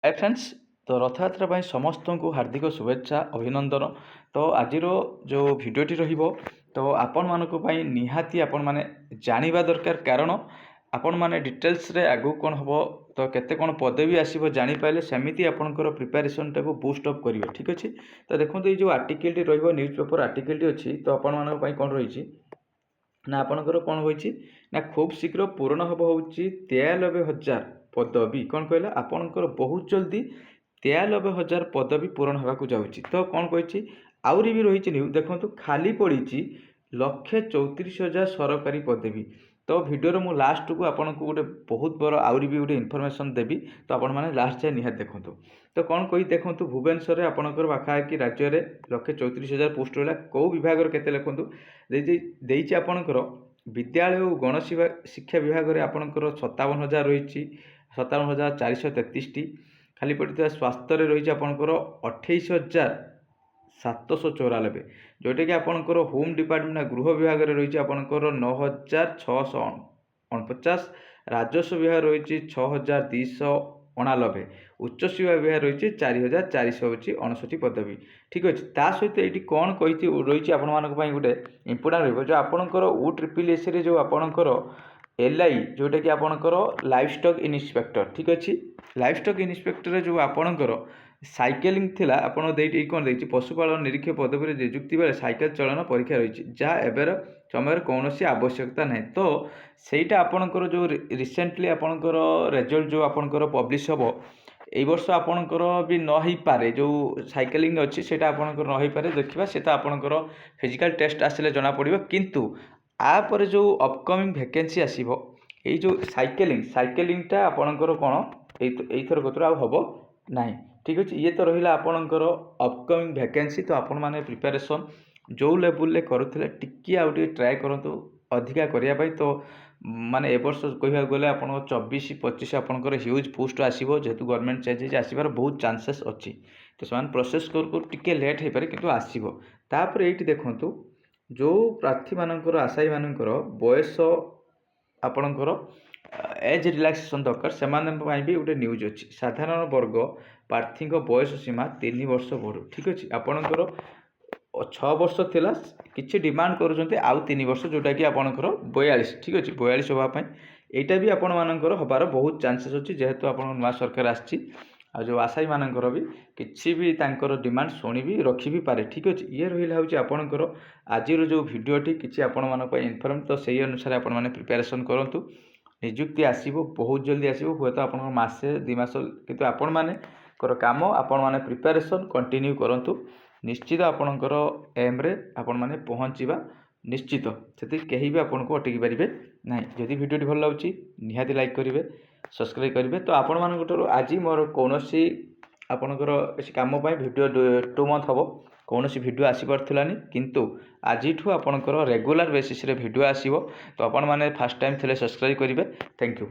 Hi friends. तो रथयात्रा ପାଇଁ ସମସ୍ତଙ୍କୁ ହାର୍ଦ୍ଦିକ ଶୁଭେଚ୍ଛା ଅଭିନନ୍ଦନ। ତ ଆଜିର ଯେଉଁ ଭିଡ଼ିଓଟି ରହିବ ତ ଆପଣମାନଙ୍କ ପାଇଁ ନିହାତି ଆପଣମାନେ ଜାଣିବା ଦରକାର, କାରଣ ଆପଣମାନେ ଡିଟେଲ୍ସରେ ଆଗକୁ କ'ଣ ହେବ ତ କେତେ କ'ଣ ପଦବୀ ଆସିବ ଜାଣିପାରିଲେ ସେମିତି ଆପଣଙ୍କର ପ୍ରିପାରେସନଟାକୁ ବୁଷ୍ଟ ଅପ୍ କରିବେ। ଠିକ୍ ଅଛି। ତ ଦେଖନ୍ତୁ ଏଇ ଯେଉଁ ଆର୍ଟିକଲଟି ରହିବ, ନ୍ୟୁଜ୍ ପେପର ଆର୍ଟିକଲଟି ଅଛି, ତ ଆପଣମାନଙ୍କ ପାଇଁ କ'ଣ ରହିଛି ନା ଆପଣଙ୍କର କ'ଣ ହୋଇଛି ନା ଖୁବ୍ ଶୀଘ୍ର ପୂରଣ ହେବ ହେଉଛି 93,000 ପଦବୀ। କ'ଣ କହିଲା ଆପଣଙ୍କର ବହୁତ ଜଲ୍ଦି 93,000 ପଦବୀ ପୂରଣ ହେବାକୁ ଯାଉଛି। ତ କ'ଣ କହିଛି ଆହୁରି ବି ରହିଛି ନ୍ୟୁଜ୍ ଦେଖନ୍ତୁ, ଖାଲି ପଡ଼ିଛି 134,000 ସରକାରୀ ପଦବୀ। ତ ଭିଡ଼ିଓର ମୁଁ ଲାଷ୍ଟକୁ ଆପଣଙ୍କୁ ଗୋଟେ ବହୁତ ବଡ଼ ଆହୁରି ବି ଗୋଟେ ଇନଫର୍ମେସନ୍ ଦେବି, ତ ଆପଣମାନେ ଲାଷ୍ଟ ଯାଏ ନିହାତି ଦେଖନ୍ତୁ। ତ କ'ଣ କହି ଦେଖନ୍ତୁ, ଭୁବନେଶ୍ୱରରେ ଆପଣଙ୍କର ପାଖାପାଖି ରାଜ୍ୟରେ 134,000 ପୋଷ୍ଟ ରହିଲା। କେଉଁ ବିଭାଗର କେତେ ଲେଖନ୍ତୁ ଦେଇଛି ଆପଣଙ୍କର ବିଦ୍ୟାଳୟ ଓ ଗଣଶିକ୍ଷା ବିଭାଗରେ ଆପଣଙ୍କର 57,000 ରହିଛି, 57,433ଟି। ଖାଲି ପଡ଼ିଥିବା ସ୍ୱାସ୍ଥ୍ୟରେ ରହିଛି ଆପଣଙ୍କର 28,794, ଯେଉଁଟାକି ଆପଣଙ୍କର ହୋମ୍ ଡିପାର୍ଟମେଣ୍ଟ ଗୃହ ବିଭାଗରେ ରହିଛି ଆପଣଙ୍କର 9,649, ରାଜସ୍ୱ ବିଭାଗ ରହିଛି 6,289, ଉଚ୍ଚଶିକ୍ଷା ବିଭାଗ ରହିଛି 4,459 ପଦବୀ। ଠିକ୍ ଅଛି। ତା ସହିତ ଏଇଠି କ'ଣ କହିଛି ରହିଛି ଆପଣମାନଙ୍କ ପାଇଁ ଗୋଟେ ଇମ୍ପୋର୍ଟାଣ୍ଟ ରହିବ, ଯେଉଁ ଆପଣଙ୍କର OSSSରେ ଯେଉଁ ଆପଣଙ୍କର LI ଯେଉଁଟାକି ଆପଣଙ୍କର ଲାଇଭ୍ ଷ୍ଟକ୍ ଇନ୍ସପେକ୍ଟର। ଠିକ୍ ଅଛି। ଲାଇଭ୍ ଷ୍ଟକ୍ ଇନ୍ସପେକ୍ଟରରେ ଯେଉଁ ଆପଣଙ୍କର ସାଇକେଲିଂ ଥିଲା, ଆପଣ କ'ଣ ଦେଇଛି ପଶୁପାଳନ ନିରୀକ୍ଷକ ପଦବୀରେ ନିଯୁକ୍ତି ବେଳେ ସାଇକେଲ ଚଳନ ପରୀକ୍ଷା ରହିଛି, ଯାହା ଏବେର ସମୟରେ କୌଣସି ଆବଶ୍ୟକତା ନାହିଁ। ତ ସେଇଟା ଆପଣଙ୍କର ଯେଉଁ ରିସେଣ୍ଟଲି ଆପଣଙ୍କର ରେଜଲ୍ଟ ଯେଉଁ ଆପଣଙ୍କର ପବ୍ଲିଶ ହେବ ଏଇ ବର୍ଷ ଆପଣଙ୍କର ବି ନ ହେଇପାରେ, ଯେଉଁ ସାଇକେଲିଂ ଅଛି ସେଇଟା ଆପଣଙ୍କର ନ ହେଇପାରେ, ଦେଖିବା ସେଟା ଆପଣଙ୍କର ଫିଜିକାଲ ଟେଷ୍ଟ ଆସିଲେ ଜଣାପଡ଼ିବ। କିନ୍ତୁ ଆପରେ ଯେଉଁ ଅପକମିଂ ଭ୍ୟାକେନ୍ସି ଆସିବ ଏଇ ଯେଉଁ ସାଇକେଲିଂଟା ଆପଣଙ୍କର କ'ଣ ଏଇଥର କତରୁ ଆଉ ହେବ ନାହିଁ। ଠିକ୍ ଅଛି। ଇଏ ତ ରହିଲା ଆପଣଙ୍କର ଅପକମିଂ ଭ୍ୟାକେନ୍ସି। ତ ଆପଣମାନେ ପ୍ରିପାରେସନ୍ ଯେଉଁ ଲେବୁଲରେ କରୁଥିଲେ ଟିକିଏ ଆଉ ଟିକେ ଟ୍ରାଏ କରନ୍ତୁ ଅଧିକା କରିବା ପାଇଁ। ତ ମାନେ ଏ ବର୍ଷ କହିବାକୁ ଗଲେ ଆପଣଙ୍କ 24-25 ଆପଣଙ୍କର ହ୍ୟୁଜ୍ ପୋଷ୍ଟ ଆସିବ, ଯେହେତୁ ଗଭର୍ଣ୍ଣମେଣ୍ଟ ଚେଞ୍ଜ ହେଇଛି, ଆସିବାର ବହୁତ ଚାନ୍ସେସ୍ ଅଛି। ତ ସେମାନେ ପ୍ରୋସେସ୍ କରୁ ଟିକେ ଲେଟ୍ ହେଇପାରେ କିନ୍ତୁ ଆସିବ। ତାପରେ ଏଇଠି ଦେଖନ୍ତୁ ଯେଉଁ ପ୍ରାର୍ଥୀମାନଙ୍କର ଆଶାୟୀମାନଙ୍କର ବୟସ ଆପଣଙ୍କର ଏଜ୍ ରିଲାକ୍ସେସନ୍ ଦରକାର, ସେମାନଙ୍କ ପାଇଁ ବି ଗୋଟେ ନ୍ୟୁଜ୍ ଅଛି। ସାଧାରଣ ବର୍ଗ ପ୍ରାର୍ଥୀଙ୍କ ବୟସ ସୀମା 3 ବର୍ଷ ବଢ଼ୁ। ଠିକ୍ ଅଛି। ଆପଣଙ୍କର 6 ବର୍ଷ ଥିଲା, କିଛି ଡିମାଣ୍ଡ କରୁଛନ୍ତି ଆଉ 3 ବର୍ଷ, ଯେଉଁଟାକି ଆପଣଙ୍କର 42। ଠିକ୍ ଅଛି। 42 ହେବା ପାଇଁ ଏଇଟା ବି ଆପଣମାନଙ୍କର ହେବାର ବହୁତ ଚାନ୍ସେସ୍ ଅଛି, ଯେହେତୁ ଆପଣଙ୍କ ନୂଆ ସରକାର ଆସିଛି। ଆଉ ଯେଉଁ ଆଶାୟୀମାନଙ୍କର ବି କିଛି ବି ତାଙ୍କର ଡିମାଣ୍ଡ ଶୁଣିବି ରଖିବି ପାରେ। ଠିକ୍ ଅଛି। ଇଏ ରହିଲା ହେଉଛି ଆପଣଙ୍କର ଆଜିର ଯେଉଁ ଭିଡ଼ିଓଟି, କିଛି ଆପଣମାନଙ୍କ ପାଇଁ ଇନଫର୍ମ। ତ ସେଇ ଅନୁସାରେ ଆପଣମାନେ ପ୍ରିପାରେସନ୍ କରନ୍ତୁ। ନିଯୁକ୍ତି ଆସିବ, ବହୁତ ଜଲ୍ଦି ଆସିବ, ହୁଏତ ଆପଣଙ୍କର ମାସେ 2 ମାସ, କିନ୍ତୁ ଆପଣମାନଙ୍କର କାମ ଆପଣମାନେ ପ୍ରିପାରେସନ୍ କଣ୍ଟିନ୍ୟୁ କରନ୍ତୁ। ନିଶ୍ଚିତ ଆପଣଙ୍କର ଏମ୍ରେ ଆପଣମାନେ ପହଞ୍ଚିବା ନିଶ୍ଚିତ, ସେଥିରେ କେହି ବି ଆପଣଙ୍କୁ ଅଟକି ପାରିବେ ନାହିଁ। ଯଦି ଭିଡ଼ିଓଟି ଭଲ ଲାଗୁଛି ନିହାତି ଲାଇକ୍ କରିବେ, ସବସ୍କ୍ରାଇବ୍ କରିବେ। ତ ଆପଣମାନଙ୍କଠାରୁ ଆଜି ମୋର କୌଣସି ଆପଣଙ୍କର କିଛି କାମ ପାଇଁ ଭିଡ଼ିଓ 2 ମନ୍ଥ ହେବ କୌଣସି ଭିଡ଼ିଓ ଆସିପାରୁଥିଲାନି, କିନ୍ତୁ ଆଜିଠୁ ଆପଣଙ୍କର ରେଗୁଲାର ବେସିସ୍ରେ ଭିଡ଼ିଓ ଆସିବ। ତ ଆପଣମାନେ ଫାର୍ଷ୍ଟ ଟାଇମ୍ ଥିଲେ ସବସ୍କ୍ରାଇବ୍ କରିବେ। Thank you.